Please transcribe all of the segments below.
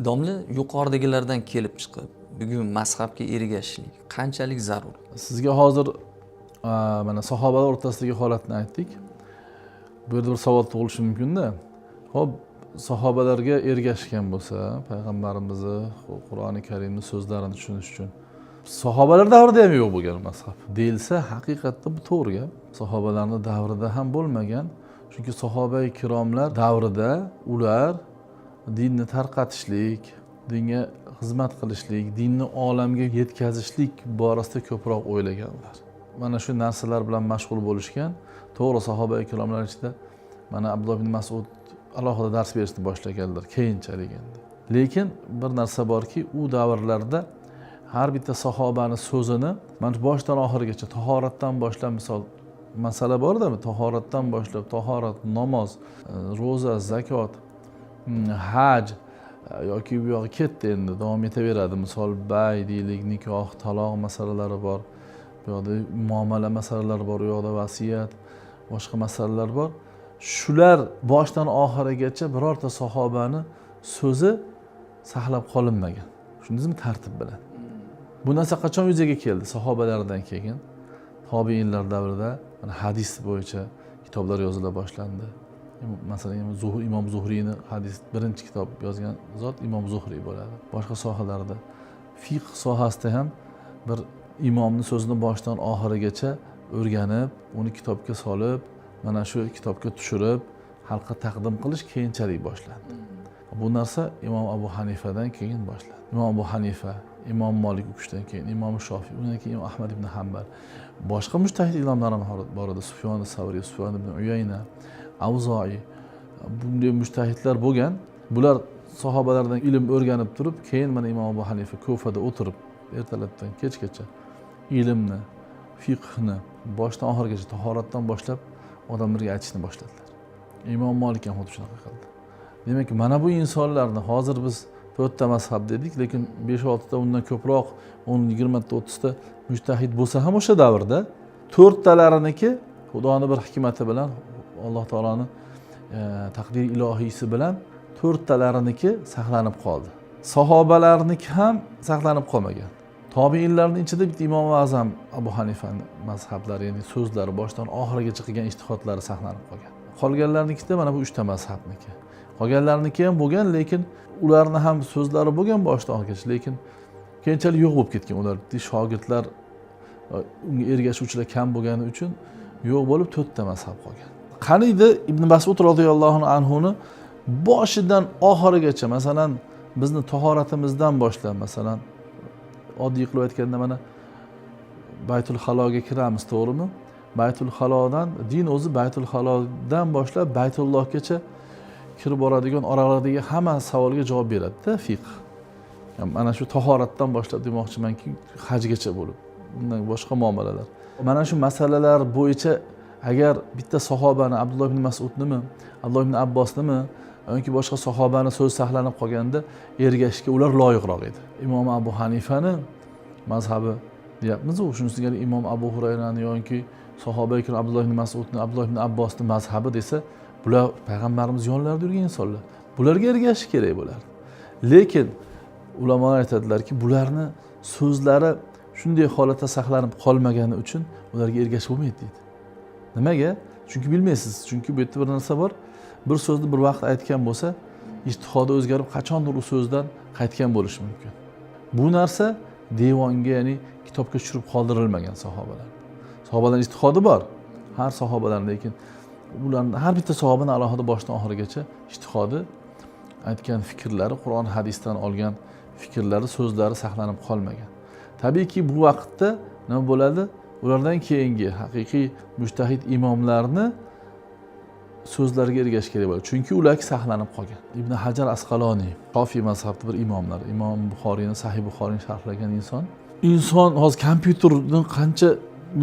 Domla yuqoridagilardan kelib chiqib, bugun mazhabga ergashishlik qanchalik zarur? Sizga hozir mana sahobalar o'rtasidagi holatni aytdik. Bu yerda bir savol tug'ilishi mumkin-da. Xo'p, sahobalarga ergashgan bo'lsa, payg'ambarimizni, Qur'oni Karimni so'zlarini tushunish uchun sahobalar davrida ham yo'q bo'lgan mazhab deyilsa, haqiqatda bu to'g'ri gap. Sahobalarning davrida ham bo'lmagan. Chunki sahoba-i kiromlar davrida ular dinni tarqatishlik, dinga xizmat qilishlik, dinni olamga yetkazishlik borasida ko'proq o'ylaganlar. Mana shu narsalar bilan mashg'ul bo'lishgan. To'g'ri, sahoba ikromlar ichida mana Abdulloh ibn Mas'ud alohida dars berishni boshlaganlar keyinchalik endi. Lekin bir narsa borki, u davrlarda har bitta sahobaning so'zini mana boshdan oxirigacha tahoratdan boshlab misol masala bor-da, tahoratdan boshlab tahorat, namoz, ro'za, zakot, haj yoki bu yog'i ketdi endi davom etaveradi. Misol bay deylik, nikoh, taloq masalalari bor. Bu yoqda muomala masalalari bor, u yoqda vasiyat, boshqa masalalar bor. Shular boshdan oxirigacha birorta sahobani so'zi saqlab qolinmagan. Tushundingizmi tartib bilan? Bu narsa qachon yuzaga keldi? Sahobalardan keyin tobiinlar davrida hadis bo'yicha kitoblar yozila boshlandi. Masalan, Imom Zuhriyni hadis birinchi kitob yozgan zot Imom Zuhriy bo'ladi. Boshqa sohalarda fiqh sohasida ham bir imomni so'zini boshdan oxirigacha o'rganib, uni kitobga solib, mana shu kitobga tushirib, xalqqa taqdim qilish keyinchalik boshlandi. Bu narsa Imom Abu Hanifadan keyin boshlandi. Imom Abu Hanifa, Imom Malik o'qishdan keyin Imom Shofiy, undan keyin Imom Ahmad ibn Hanbal. Boshqa mujtahid imomlar ham bor edi. Sufyon as-Savri, Sufyon ibn Uyayna, Avzoiy. Bunday mujtahidlar bo'lgan. Bular sahobalardan ilm o'rganib turib, keyin mana Imom Abu Hanifa Kufada o'tirib, ertalabdan kechgacha ilmni, fiqhni boshdan oxirigacha tahoratdan boshlab odamlarga aytishni boshladilar. Imom Malik ham xuddi shunaqa qildi. Demak, mana bu insonlarni hozir biz 4 ta mazhab dedik, lekin 5-6 ta undan ko'proq, 10-20 ta 30 ta mujtahid bo'lsa ham o'sha davrda 4 talariniki Xudoning bir hikmati bilan, Alloh taolaning taqdir ilohiysi bilan 4 talariniki saqlanib qoldi. Sahobalarniki ham saqlanib qolmagan. Tobiinlarning ichida bitta Imom Azam Abu Hanifaning mazhablari, ya'ni so'zlari boshdan oxirigacha qilgan ijtihodlari saqlanib qolgan. Qolganlarnikida mana bu 3 ta mazhabniki. Qolganlarniki ham bo'lgan, lekin ularni ham so'zlari bo'lgan boshdan oxirigacha, lekin keyinchalik yo'q bo'lib ketgan. Ular shogirdlar, unga ergashuvchilar kam bo'lgani uchun yo'q bo'lib 4 ta mazhab qolgan. Qani edi Ibn Mas'ud radhiyallohu anhuni boshidan oxirigacha, masalan, bizni tahoratimizdan boshlab, masalan, oddiy qilib aytganda mana Baytul Haloga kiramiz, to'g'rimi? Baytul Halodan, din o'zi Baytul Halodan boshlab Baytullohgacha kirib boradigan oralardagi hamma savolga javob beradi-da fiqh. Mana shu tahoratdan boshlab demoqchimanki, hajgacha bo'lib, bundan boshqa muomalalar. Mana shu masalalar bo'yicha agar bitta sahobani, Abdulloh ibn Mas'udnimi, Abdulloh ibn Abbosnimi yoki boshqa sahobani so'z saqlanib qolganda ergashishga ular loyiqroq edi. Imom Abu Hanifani mazhabi deyapmiz, shunisiga Imom Abu Hurayrani yoki sahoba ikrom Abdulloh ibn Mas'udni, Abdulloh ibn Abbosning mazhabi desa, bular payg'ambarimiz yonlarida yurgan insonlar. Bularga ergashish kerak bo'ladi. Lekin ulamolar aytadilarki, bularni so'zlari shunday holatda saqlanib qolmagani uchun ularga ergashib bo'lmaydi deydi. Nimaga? Chunki bilmaysiz. Chunki bu yerda bir narsa bor. Bir so'zni bir vaqt aytgan bo'lsa, ijtihodi o'zgarib qachondir u so'zdan qaytgan bo'lishi mumkin. Bu narsa devonga, ya'ni kitobga tushirib qoldirilmagan sahobalar. Sahobalar ijtihodi bor. Har sahobalar, lekin ularning har bitta sahobaning alohida boshdan oxirigacha ijtihodi, aytgan fikrlari, Qur'on hadisdan olgan fikrlari, so'zlari saqlanib qolmagan. Tabiiyki bu vaqtda nima bo'ladi? Ulardan keyingi haqiqiy mujtahid imomlarni so'zlariga ergashish kerak bo'ladi. Chunki ular saqlanib qolgan. Ibn Hajar Asqaloniy, Shofiy mazhabidagi bir imomlar, Imom Buxoriyni, Sahih Buxoriyni sharhlagan inson. Inson hozir kompyuterning qancha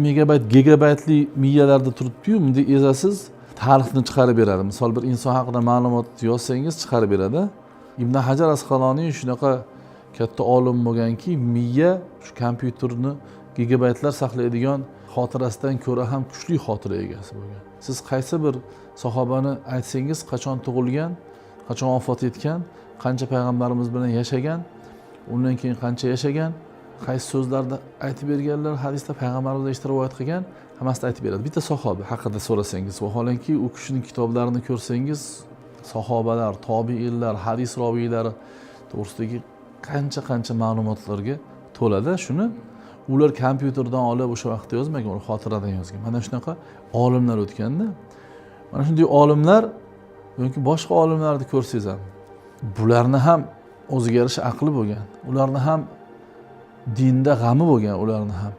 megabayt, gigabaytli miyalarda turibdi-yu, bunda ezasiz tarixni chiqarib beradi. Misol bir inson haqida ma'lumot yozsangiz chiqarib beradi. Ibn Hajar Asqaloniy shunaqa katta olim bo'lganki, miya shu kompyuterni gigabaytlar saqlaydigan xotirasidan ko'ra ham kuchli xotira egasi bo'lgan. Siz qaysi bir sahobani aytsangiz, qachon tug'ilgan, qachon vafot etgan, qancha payg'ambarimiz bilan yashagan, undan keyin qancha yashagan, qaysi so'zlarni aytib berganlar, hadisda payg'ambarimiz eshitib rivoyat qilgan, hammasini aytib beradi. Bitta sahoba haqida so'rasangiz, vaholanki u kishining kitoblarini ko'rsangiz, sahobalar, tobiinlar, hadis roviylari to'g'risidagi qancha ma'lumotlarga to'ladi. Shuni ular kompyuterdan olib o'sha vaqtda yozmagan, ular xotiradan yozgan. Mana shunaqa olimlar o'tganda, mana shunday olimlar yoki boshqa olimlarni ko'rsangiz ham, bularni ham o'ziga yarasha aqli bo'lgan, ularni ham dinda g'ami bo'lgan, ularni ham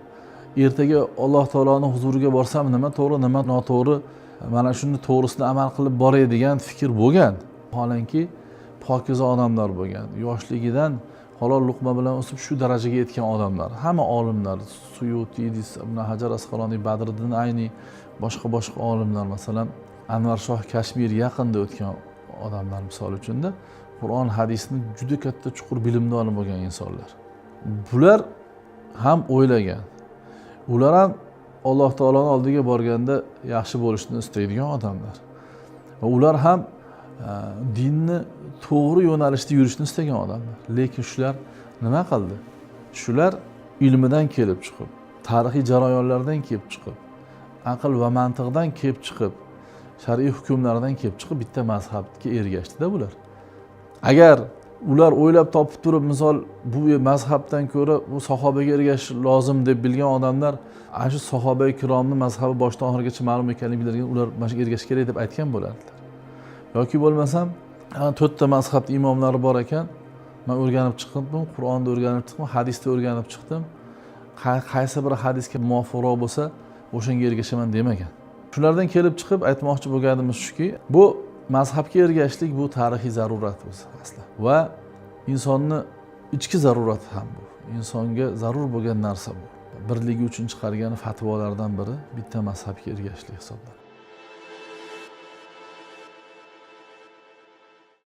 ertaga Alloh taoloning huzuriga borsam nima to'g'ri, nima noto'g'ri, mana shuni to'g'risini amal qilib boray degan fikr bo'lgan. Vaholanki pokiza odamlar bo'lgan. Yoshligidan halol luqma bilan o'sib shu darajaga yetgan odamlar. Hamma olimlar, Suyuti, Ibn Hajar Asqaloniy, Badriddin Ayni, boshqa olimlar, masalan, Anvar Shoh Kashmiri yaqinda o'tgan odamlar misol uchunda Qur'on hadisni juda katta chuqur bilimda olib bo'lgan insonlar. Bular ham o'ylagan. Ular ham Alloh taoloning oldiga borganda yaxshi bo'lishni istaydigan odamlar. Va ular ham dinni to'g'ri yo'nalishda yurishni istagan odamlar. Lekin shular nima qildi? Shular ilmidan kelib chiqib, tarixiy jarayonlardan kelib chiqib, aql va mantiqdan kelib chiqib, shar'iy hukmlardan kelib chiqib bitta mazhabga ergashdi-da bular. Agar ular o'ylab topib turib, misol bu mazhabdan ko'ra bu sahobaga ergashish lozim deb bilgan odamlar, ana shu sahoba ikromning mazhabi boshdan oxirigacha ma'lum ekanligini bilgan ular mana shu ergashish kerak deb aytgan bo'lardilar. Yoki bo'lmasam, 4 ta mazhab imomlari bor ekan, men o'rganib chiqdim, Qur'onni o'rganib chiqdim, hadisni o'rganib chiqdim. Qaysi bir hadisga muvofiqroq bo'lsa, o'shanga ergashaman demagan. Shulardan kelib chiqib aytmoqchi bo'lganimiz shuki, bu mazhabga ergashishlik bu tarixiy zarurat o'zi asli va insonni ichki zarurati ham bu. Insonga zarur bo'lgan narsa bu. Birligi uchun chiqargan fatvolardan biri bitta mazhabga ergashishlik hisoblanadi.